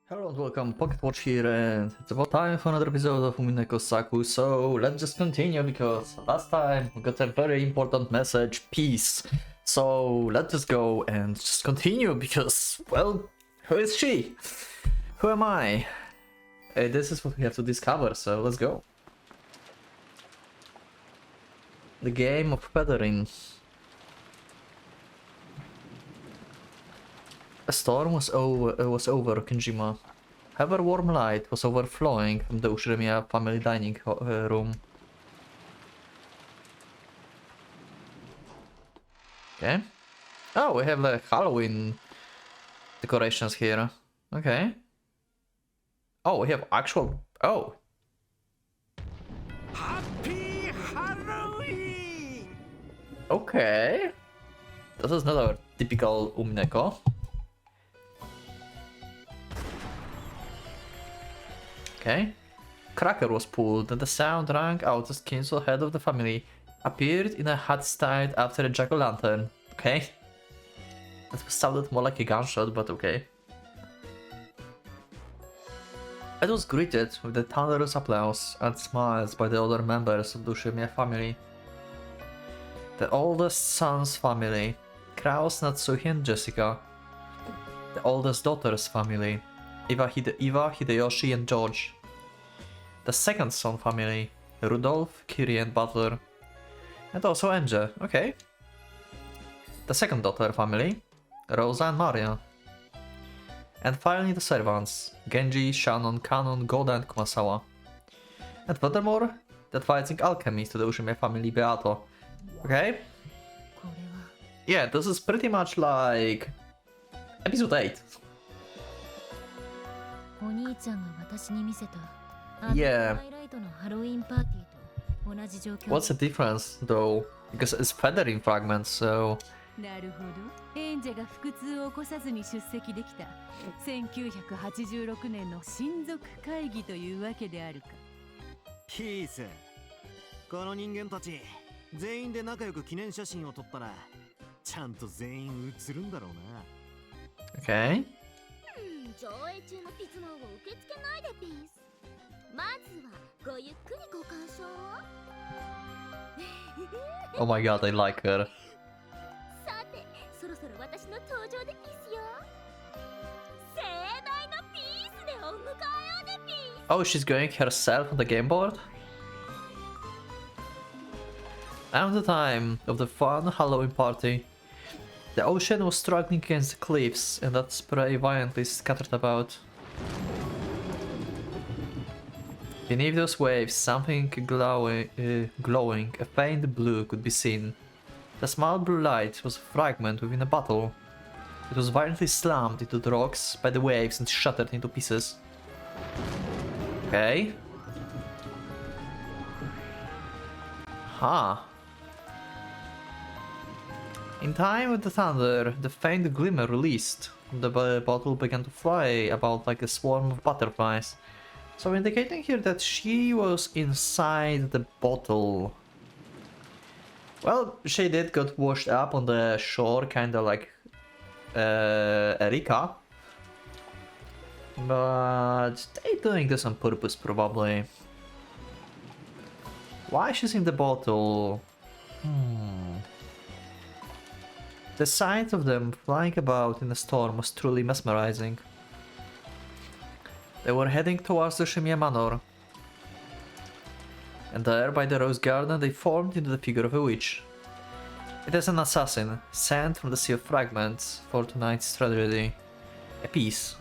Hello and welcome, PocketWatch here, and it's about time for another episode of Umineko Saku, so let's just continue because last time we got a very important message, peace. So let's just go and just continue because, well, who is she? Who am I? This is what we have to discover, so let's go. The game of feathering. A storm was over Kinjima. However, warm light was overflowing from the Ushirimiya family dining room. Okay. Oh, we have the Halloween decorations here. Okay. Oh, we have actual... Oh. Happy Halloween! Okay. This is not our typical Umineko. Okay. Cracker was pulled and the sound rang out as Kinzo, head of the family, appeared in a hat styled after a jack-o'-lantern. Okay. That sounded more like a gunshot, but okay. It was greeted with the thunderous applause and smiles by the other members of the Ushimiya family. The oldest son's family, Kraus, Natsuhi and Jessica. The oldest daughter's family, Eva, Hideyoshi and George. The second son family, Rudolph, Kiri and Butler. And also Enge, okay. The second daughter family, Rosa and Maria. And finally the servants, Genji, Shannon, Kanon, Goda and Kumasawa. And furthermore, the advising alchemist to the Ushimiya family, Beato. Okay? Yeah, this is pretty much like episode 8. Yeah. What's the difference though? Because it's feathering fragments, so... なるほど。エンジェが腹痛を起こさずに出席できた1986年の親族会議というわけであるか。ピース。この人間たち全員で仲良く記念写真を撮ったらちゃんと全員写るんだろうな。Okay. 上映中のピズマンを受け付けないでピース。まずはごゆっくりご鑑賞を。Oh my god, I like her. さて、そろそろ私の登場でピースよ。盛大なピースでお迎えをねピース。 Oh, she's going herself on the game board? Around the time of the fun Halloween party, the ocean was struggling against the cliffs and that spray violently scattered about. Beneath those waves, something glowing, a faint blue could be seen. The small blue light was a fragment within a bottle. It was violently slammed into the rocks by the waves and shattered into pieces. Okay. Huh. In time with the thunder, the faint glimmer released. The bottle began to fly about like a swarm of butterflies. So indicating here that she was inside the bottle. Well, she did got washed up on the shore, kinda like Erika. But they're doing this on purpose, probably. Why she's in the bottle? The sight of them flying about in a storm was truly mesmerizing. They were heading towards the Ushimiya Manor. And there, by the rose garden, they formed into the figure of a witch. It is an assassin, sent from the Sea of Fragments for tonight's tragedy. A piece.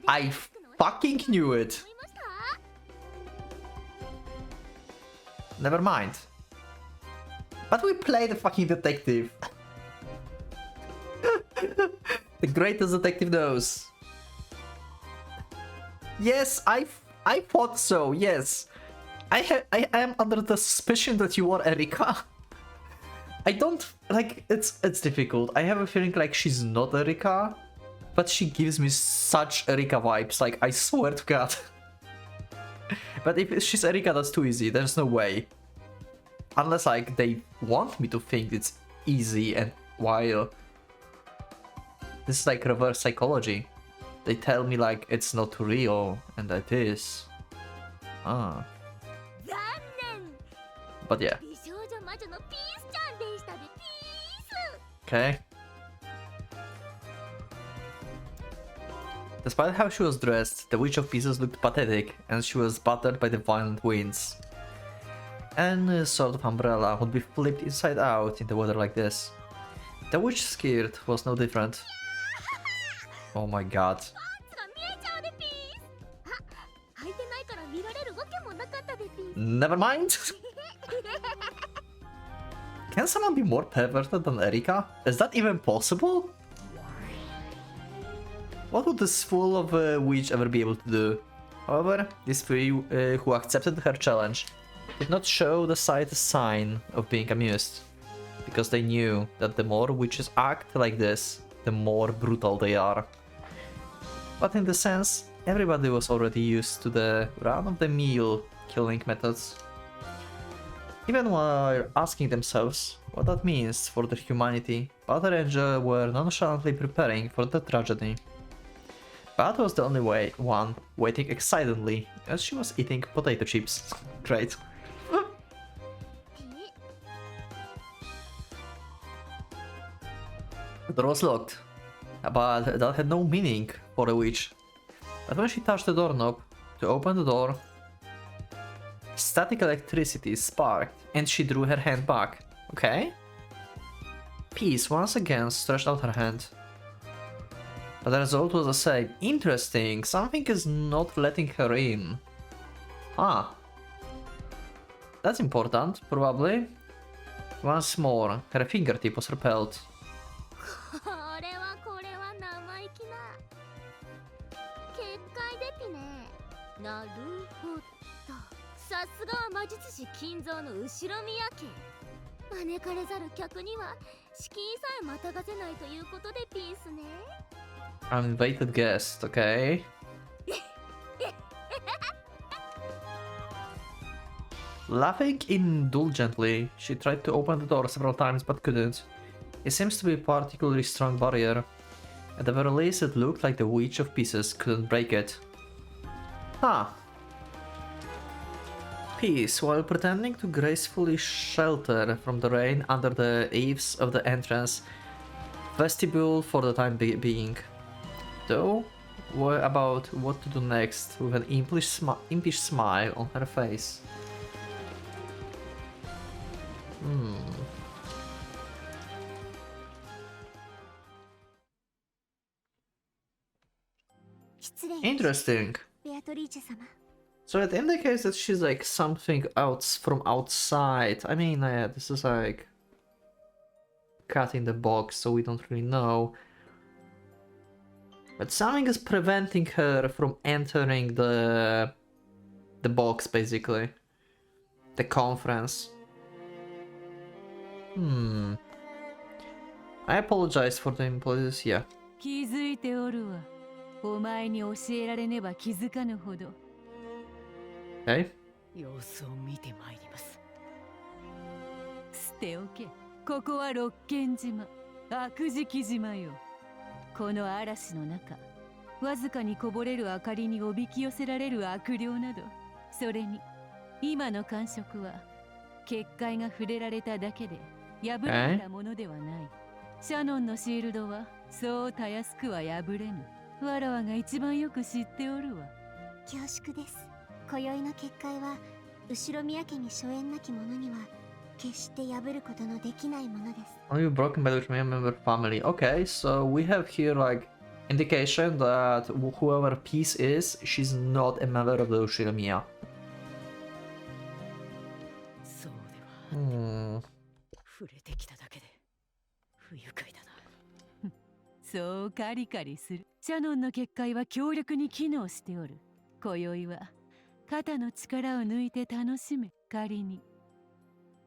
I fucking knew it! Never mind. But we played the fucking detective. The greatest detective knows. Yes, I thought so, yes. I am under the suspicion that you are Erika. I don't, like, it's difficult. I have a feeling like she's not Erika, but she gives me such Erika vibes, like, I swear to god. But if she's Erika, that's too easy, there's no way. Unless, like, they want me to think it's easy and while this is like reverse psychology. They tell me like it's not real, and it is. Ah. 残念 But yeah. 美少女魔女のピースちゃんでしたでピース Okay. Despite how she was dressed, the Witch of Pieces looked pathetic, and she was battered by the violent winds. Any sort of umbrella would be flipped inside out in the weather like this. The witch's skirt was no different. Oh my god. パンツが見えちゃうでピースあ、履いてないから見られるわけもなかったでピース Never mind. Can someone be more perverted than Erika? Is that even possible? What would this fool of a witch ever be able to do? However, these three who accepted her challenge did not show the slightest sign of being amused, because they knew that the more witches act like this, the more brutal they are. But in the sense, everybody was already used to the run-of-the-mill killing methods. Even while asking themselves what that means for their humanity, Butter and Joe were nonchalantly preparing for the tragedy. Bat was the only one waiting excitedly as she was eating potato chips. Great. The door was locked, but that had no meaning for a witch. But when she touched the doorknob to open the door, static electricity sparked and she drew her hand back. Okay? Peace once again stretched out her hand. But the result was the same. Interesting, something is not letting her in. Ah. That's important, probably. Once more, her fingertip was repelled. これは生意気な結界でピねなるほどさすがは魔術師金蔵の後ろ宮家招かれざる客には資金さえまたがせないということでピースね Uninvited guest, okay. Laughing indulgently, she tried to open the door several times but couldn't. It seems to be a particularly strong barrier. At the very least, it looked like the Witch of Pieces couldn't break it. Huh. Peace, while pretending to gracefully shelter from the rain under the eaves of the entrance vestibule for the time being. Though, were about what to do next with an impish smile on her face. Interesting. ベアトリーチェ様 So it indicates that she's like something else from outside. I mean, this is like cat in the box, so we don't really know. But something is preventing her from entering the box, basically. The conference. I apologize for the impulses here. 気づいておるわ。お前に教えられねば気づかぬほど。Okay? 様子を見てまいります。捨ておけ。ここは六軒島、悪事記島よ。この嵐の中、わずかにこぼれる明かりにおびき寄せられる悪霊など、それに今の感触は結界が触れられただけで破られたものではない。シャノンのシールドはそうたやすくは破れぬ。わらわが一番よく知っておるわ。恐縮です。今宵の結界は後ろ宮家に初縁なき者には決して破ることのできないものです。Only broken by the member family. Okay, so we have here like indication that whoever Peace is, she's not a member of the Ushiramiya. そうでは。触れてきただけで不愉快だな。そうカリカリする。シャノンの結界は強力に機能しておる。今宵は肩の力を抜いて楽しめ。仮に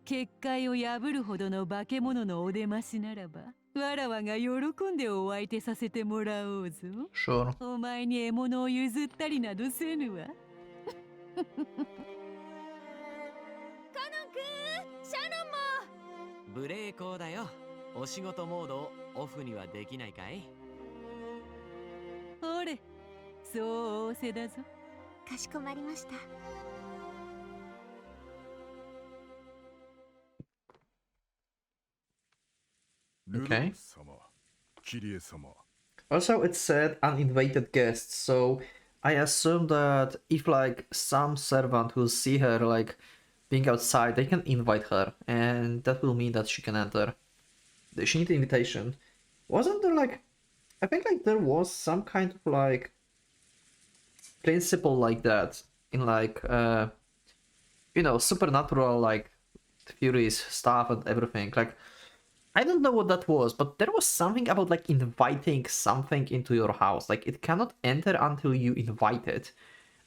結界を破るほどの化け物のお出ましならば、わらわが喜んでお相手させてもらおうぞ。Sure. お前に獲物を譲ったりなどせぬわ。カノンくん、シャノンも。ブレーコーだよ。お仕事モードをオフにはできないかい？そう仰せだぞ。かしこまりました。Okay. 様、キリエ様。 Also, it said uninvited guests, so I assume that if like some servant will see her like being outside, they can invite her, and that will mean that she can enter. She needs an invitation. Wasn't there like, I think like there was some kind of like principle like that in like you know, supernatural like theories stuff and everything. Like I don't know what that was, but there was something about like inviting something into your house. Like it cannot enter until you invite it.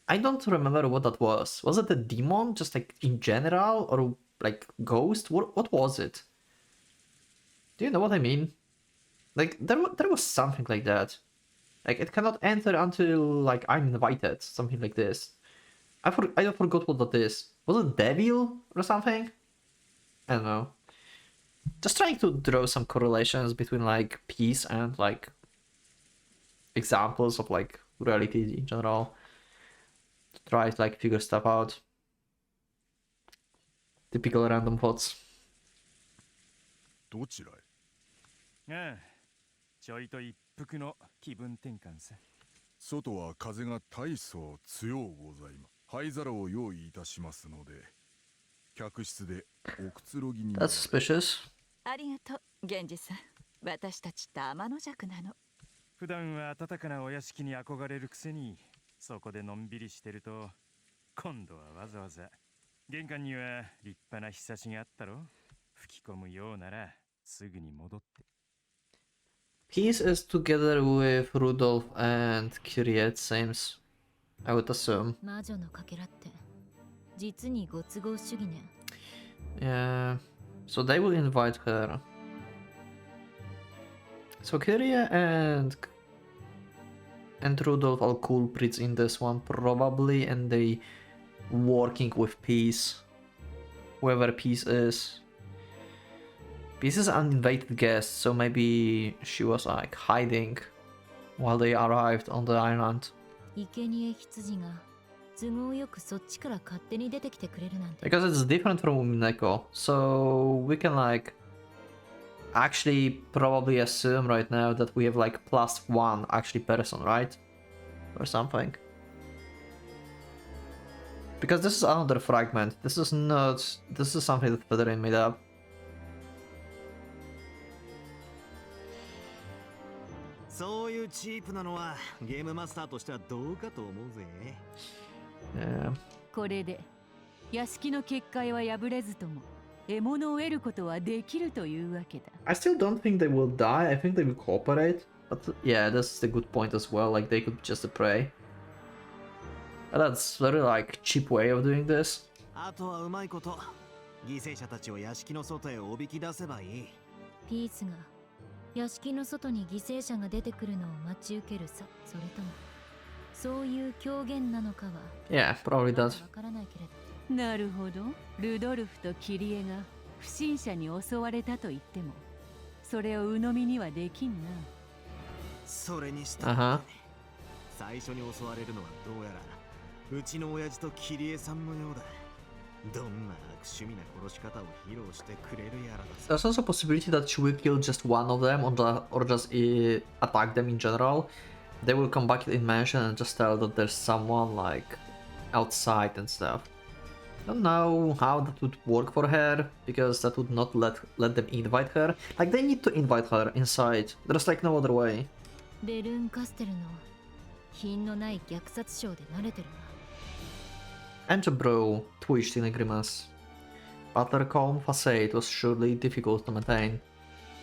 I don't remember what that was. Was it a demon, just like in general, or like ghost? What was it? Do you know what I mean? Like there was something like that. Like it cannot enter until like I'm invited, something like this. I forgot what that is. Was it devil or something? I don't know. Just trying to draw some correlations between like peace and like examples of like reality in general. To try to like figure stuff out. Typical random thoughts. どちらへ？ああ、ちょいと一服の気分転換さ。外は風が大層強うございます。灰皿を用意いたしますので、客室でおくつろぎになられ。 That's suspicious. ありがとう、源氏さん。私たちって天の弱なの。普段は暖かなお屋敷に憧れるくせに、そこでのんびりしてると、今度はわざわざ玄関には立派なひさしがあったろ。吹き込むようならすぐに戻って。Peace is together with Rudolph and Kyrie, it seems. I would assume. 魔女のかけらって実にご都合主義ね。 Yeah. So they will invite her. So Kyrie and Rudolph are culprits in this one probably, and they working with Peace. Whoever Peace is. Peace is an uninvited guest, so maybe she was like hiding while they arrived on the island. 生贄羊が都合よくそっちから勝手に出てきてくれるなんて。 Because it's different from Umineko, so we can like actually probably assume right now that we have like +1 actually person, right? Or something. Because this is another fragment. This is something that Federer made up. そういうチープなのはゲームマスターとしてはどうかと思うぜ。Yeah. これで屋敷の結界は破れずとも獲物を得ることはできるというわけだ。 I still don't think they will die. I think they will cooperate. But yeah, that's a good point as well. Like they could just prey. But that's very like cheap way of doing this. あとはうまいこと犠牲者たちを屋敷の外へおびき出せばいい。ピースが屋敷の外に犠牲者が出てくるのを待ち受けるさ。それともそういう狂言なのかは Yeah, probably does. わからないけれど。なるほど。ルドルフとキリエが不審者に襲われたと言ってもそれを鵜呑みにはできんな。それにしたってね、最初に襲われるのはどうやらうちの親父とキリエさんのようだ。どんな悪趣味な殺し方を披露してくれるやらださ。 There's also a possibility that she will kill just one of them or just attack them in general. They will come back in mansion and just tell that there's someone like outside and stuff. I don't know how that would work for her, because that would not let them invite her. Like they need to invite her inside. There's like no other way. ベルンカステルの品のない虐殺ショーで慣れてるわ。 And the bro twitched in a grimace. But their calm facade was surely difficult to maintain.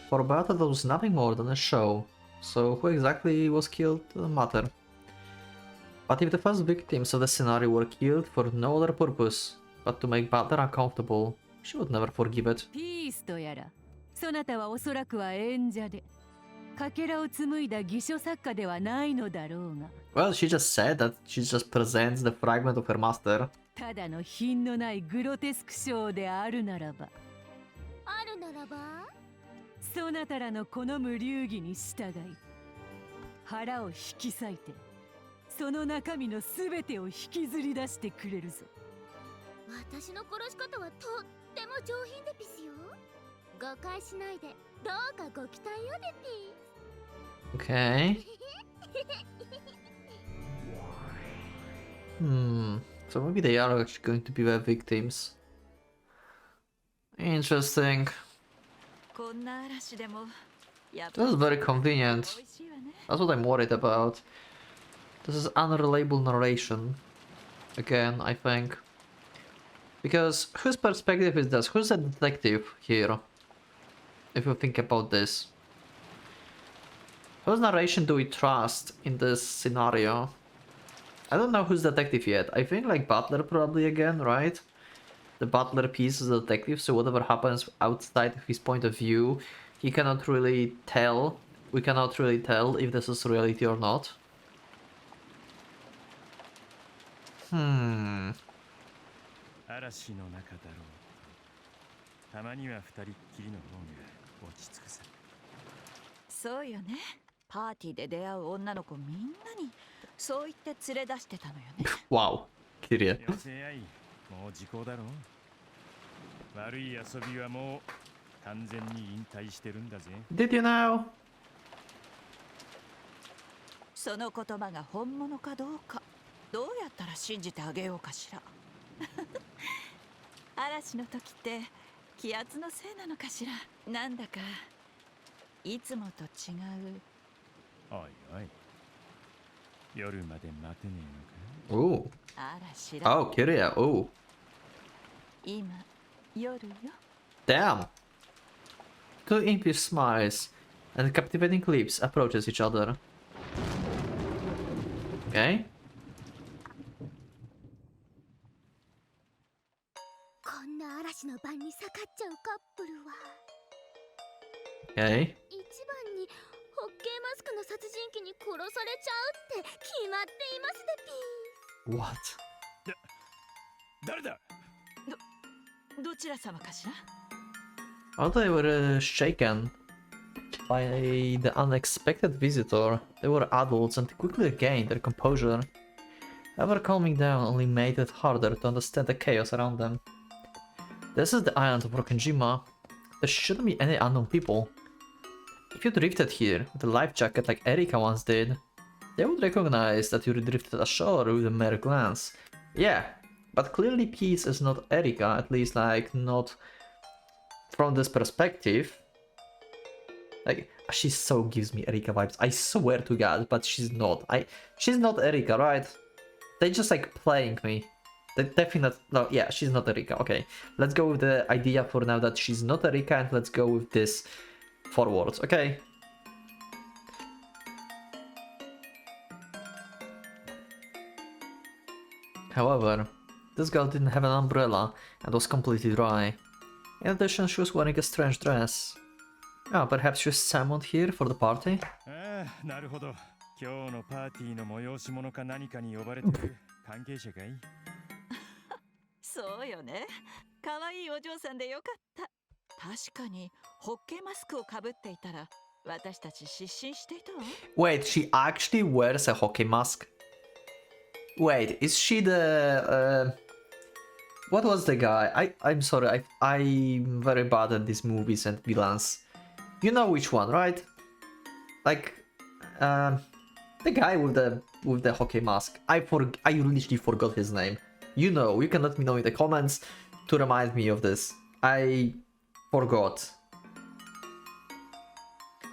For Beata that was nothing more than a show, so who exactly was killed didn't matter. But if the first victims of the scenario were killed for no other purpose but to make Beata uncomfortable, she would never forgive it. ピースとやらそなたはおそらくは演者でかけらを紡いだ偽書作家ではないのだろうが。 Well, she just said that she just presents the fragment of her master. ただの品のないグロテスクショーであるならばあるならばそなたらの好む流儀に従い腹を引き裂いてその中身のすべてを引きずり出してくれるぞ。私の殺し方はとっても上品でピスよ。誤解しないでどうかご期待をでピ Okay. So maybe they are actually going to be the victims. Interesting. こんな嵐でもやっ This is very convenient. 美味しいわね。 That's what I'm worried about. This is unreliable narration. Again, I think. Because whose perspective is this? Who's the detective here? If you think about this. Whose narration do we trust in this scenario? I don't know who's detective yet. I think like Butler probably again, right? The Butler piece is a detective, so whatever happens outside of his point of view, he cannot really tell. We cannot really tell if this is reality or not. 嵐の中だろう。たまには二人っきりの方が落ち着くさ。そうよね。パーティーで出会う女の子みんなにそう言って連れ出してたのよね。Wow. Kirie. よせやい、もう時効だろう。悪い遊びはもう完全に引退してるんだぜ。Did you know? その言葉が本物かどうか、どうやったら信じてあげようかしら。嵐の時って気圧のせいなのかしら。なんだかいつもと違う。おいおい。夜まで待てねえ Oh. 嵐だ。 Oh, Kirie. Oh. 今夜よ。 Damn. Two impish smiles and captivating lips approaches each other. Okay. こんな嵐の晩にかかっちゃうカップルは Okay. 一番にホッケーマスクの殺人鬼に殺されちゃうって決まっていますでピ What? 誰だ。どちら様かしら。 Oh, they were shaken by the unexpected visitor. They were adults and quickly regained their composure. However, calming down only made it harder to understand the chaos around them. This is the island of Rokkenjima. There shouldn't be any unknown people. If you drifted here with a life jacket like Erika once did, they would recognize that you drifted ashore with a mere glance. Yeah, but clearly Peace is not Erika, at least like not from this perspective. Like, she so gives me Erika vibes, I swear to god, but she's not. She's not Erika, right? They just like playing me. They definitely, no, yeah, she's not Erika. Okay, let's go with the idea for now that she's not Erika, and let's go with this forwards, okay? However, this girl didn't have an umbrella and was completely dry. In addition, she was wearing a strange dress. Ah, perhaps she was summoned here for the party? ああ、なるほど。今日のパーティーの催し物か何かに呼ばれてる関係者かい。そうよね。可愛いお嬢さんでよかった。確かにホッケーマスクをかぶっていたら私たち失神していたわ。 Wait, she actually wears a hockey mask? Wait, is she the what was the guy? I'm sorry, I'm very bad at these movies and villains. You know which one, right? Like the guy with the hockey mask. I literally forgot his name. You know, you can let me know in the comments to remind me of this. I forgot.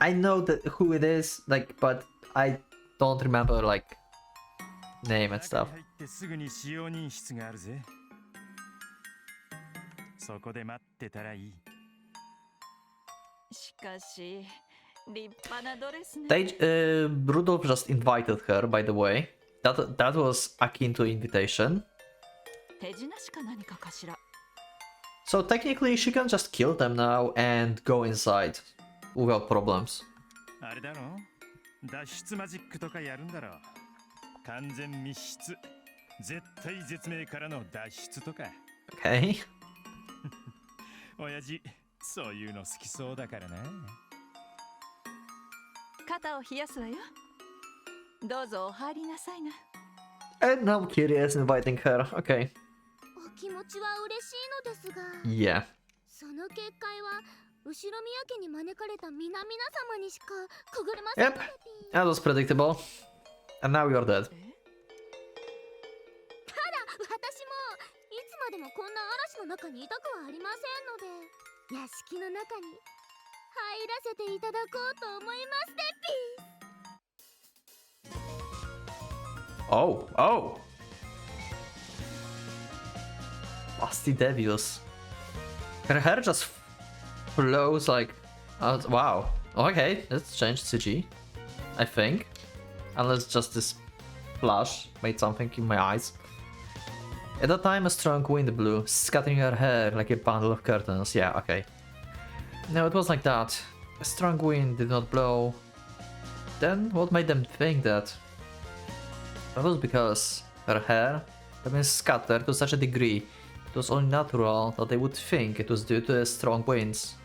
I know that who it is, like, but I don't remember like name and stuff. 中に入ってすぐに使用人室があるぜ。そこで待ってたらいい。しかし立派なドレスね。 Rudolph just invited her, by the way. That was akin to invitation. 手品しか何かかしら。 So technically she can just kill them now and go inside without problems. あれだろ、脱出マジックとかやるんだろ。完全密室、絶対絶命からの脱出とか。Okay. 親父、そういうの好きそうだからな。肩を冷やすわよ。どうぞお入りなさいな。And now Kiria is inviting her. Okay. お気持ちは嬉しいのですが、 Yeah. その結界は後宮家に招かれた皆々様にしかくぐれません Yep. That was predictable. And now you're dead. 私もいつまでもこんな嵐の中にいたくはありませんので、屋敷の中に入らせていただこうと思いますでピース。 Oh, oh. Busty Devils. Her hair just flows like... wow. Okay, let's change CG. I think. Unless just this flash made something in my eyes. At the time a strong wind blew, scattering her hair like a bundle of curtains. Yeah, okay. No, it was like that. A strong wind did not blow. Then what made them think that? That was because her hair had been scattered to such a degree it was only natural that they would think it was due to the strong winds.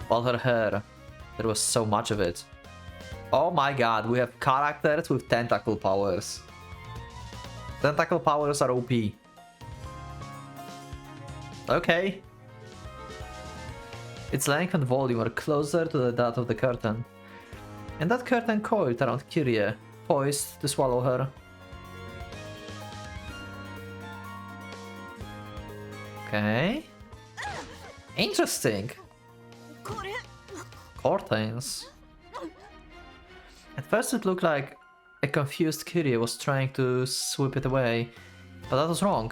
But her hair, there was so much of it. Oh my god, we have characters with tentacle powers. Tentacle powers are OP. Okay. Its length and volume are closer to that of the curtain. And that curtain coiled around Kyrie, poised to swallow her. Okay. Interesting. これ Curtains. At first it looked like a confused Kyrie was trying to sweep it away, but that was wrong.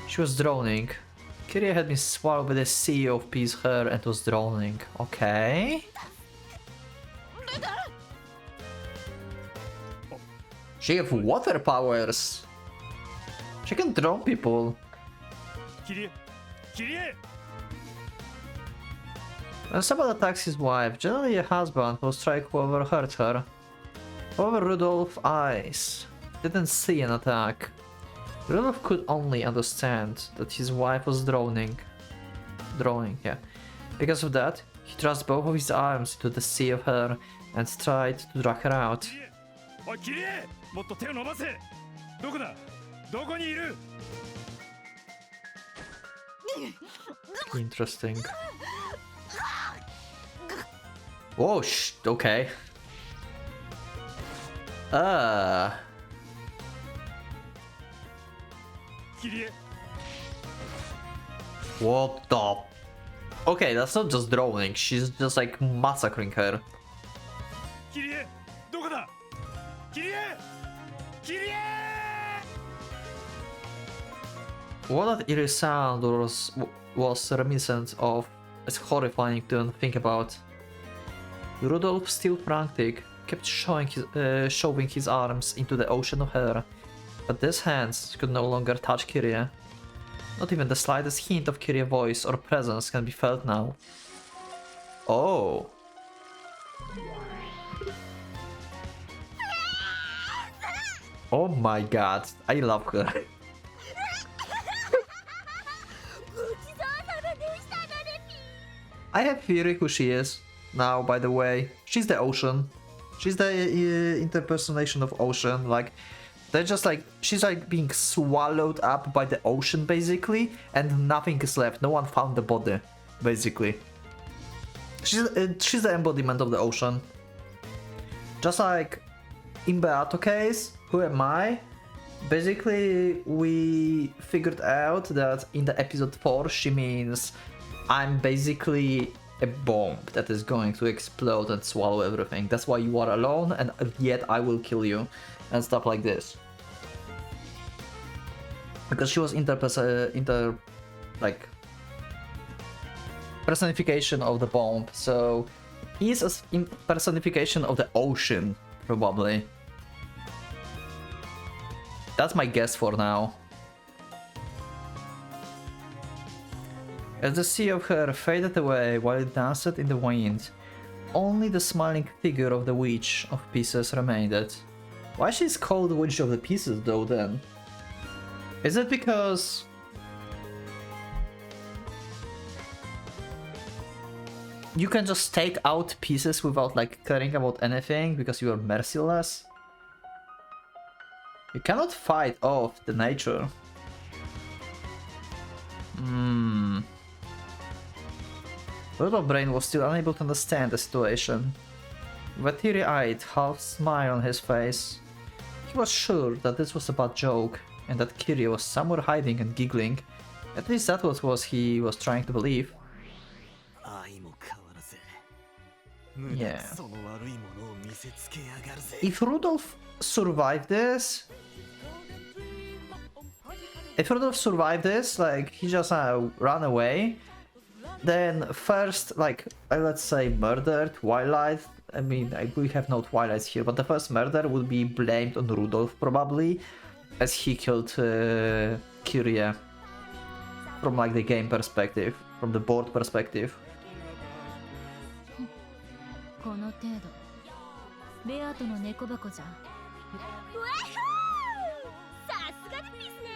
She was droning. Kyrie had been swallowed by the sea of peace hair and was droning. Okay. She have water powers. She can drown people. キリエキリエ When someone attacks his wife, generally a husband will strike whoever hurt her. However, Rudolph's eyes didn't see an attack. Rudolph could only understand that his wife was drowning. Yeah. Because of that, he thrust both of his arms into the sea of hair and tried to drag her out. おいキリエもっと手を伸ばせどこだどこにいる Interesting. Whoa, okay. What the? Okay, that's not just drowning, she's just like massacring her. キリエどこだキリエキリエ What that eerie sound was reminiscent of is horrifying to think about. Rudolph, still frantic, kept shoving his arms into the ocean of hair, but these hands could no longer touch Kyrie. Not even the slightest hint of Kyrie's voice or presence can be felt now. Oh. Oh my god, I love her. I have theory who she is now, by the way. She's the ocean. She's the interpersonation of ocean. Like, they're just like, she's like being swallowed up by the ocean basically, and nothing is left. No one found the body, basically. She's the embodiment of the ocean. Just like in Beato case, who am I? Basically, we figured out that in the episode 4 she means I'm basically a bomb that is going to explode and swallow everything. That's why you are alone, and yet I will kill you, and stuff like this. Because she was personification of the bomb, so he's a personification of the ocean, probably. That's my guess for now. As the sea of hair faded away while it danced in the wind, only the smiling figure of the Witch of Pieces remained. Why she's called the Witch of the Pieces though then? Is it because... you can just take out pieces without like caring about anything because you are merciless? You cannot fight off the nature. Little Brain was still unable to understand the situation. With a teary-eyed, half smile on his face, he was sure that this was a bad joke, and that Kirie was somewhere hiding and giggling. At least that was what he was trying to believe. Yeah. If Rudolph survived this... If Rudolph survived this, like, he just ran away, then first, like, let's say murder, Twilight, I mean, we have no Twilights here, but the first murder would be blamed on Rudolph, probably, as he killed Kirie. From, like, the game perspective, from the board perspective. この程度ベアとの猫箱じゃん。さすがでピースね。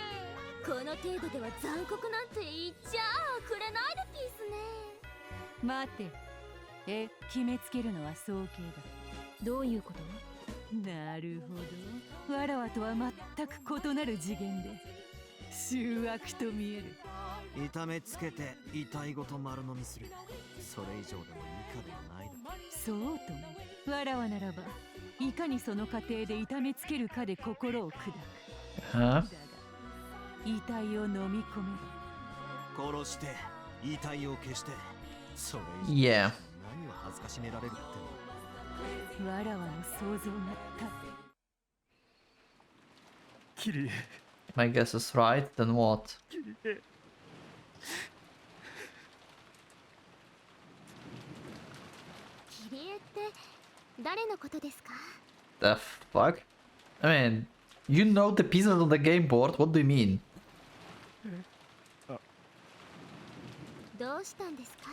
この程度では残酷なんて言っちゃくれないでピースね。待て、決めつけるのは早計だ。どういうこと？なるほど、わらわとは全く異なる次元で醜悪と見える。痛めつけて痛いごと丸飲みする。それ以上でも以下でもないだ。そうとも、わらわならばいかにその過程で痛めつけるかで心を砕く。だが遺体を飲み込めば、殺して遺体を消して、それ以上 Yeah. 何を恥ずかしめられるってわらわの想像がキリエ My guess is right, then what? キリエ キリエって誰のことですか？ The fuck? I mean, you know the pieces on the game board, what do you mean? どうしたんですか？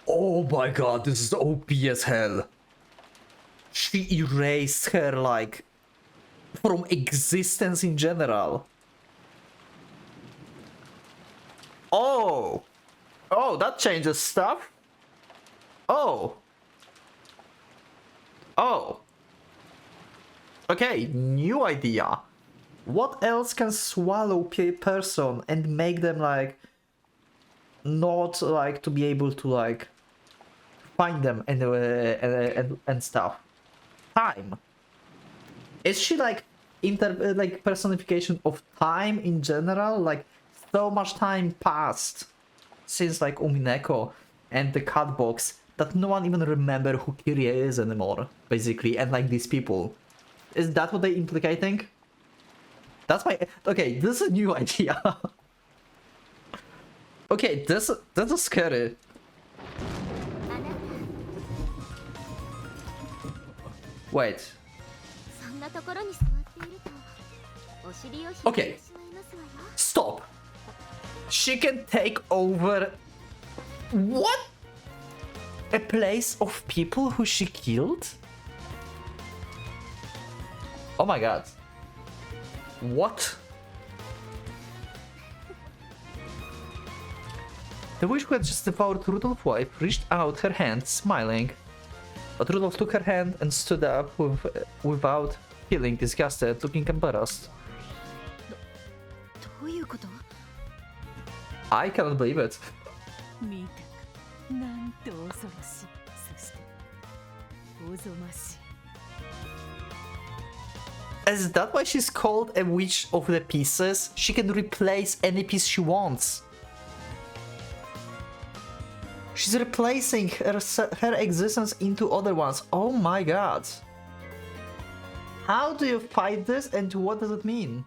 Oh my god, this is OP as hell. She erased her, like, from existence in general. Oh! Oh, that changes stuff. Oh. Oh. Okay, new idea. What else can swallow a person and make them, like, not, like, to be able to, like, find them and stuff? Time. Is she, like, like, personification of time in general? Like, so much time passed since, like, Umineko and the cat box that no one even remember who Kirie is anymore, basically, and, like, these people. Is that what they're implicating? That's my... Okay, this is a new idea. Okay, this is scary. Wait. そんなところに座っているとお尻を引いてしまいますわよ。 Stop. She can take over... What? A place of people who she killed? Oh my god. What? The witch who had just devoured Rudolph's wife reached out her hand, smiling. But Rudolph took her hand and stood up without feeling disgusted, looking embarrassed. どういうこと？ I cannot believe it. 見たか、なんと恐ろしい、そしておぞましい。 Is that why she's called a witch of the pieces? She can replace any piece she wants. She's replacing her existence into other ones. Oh my god. How do you fight this and what does it mean?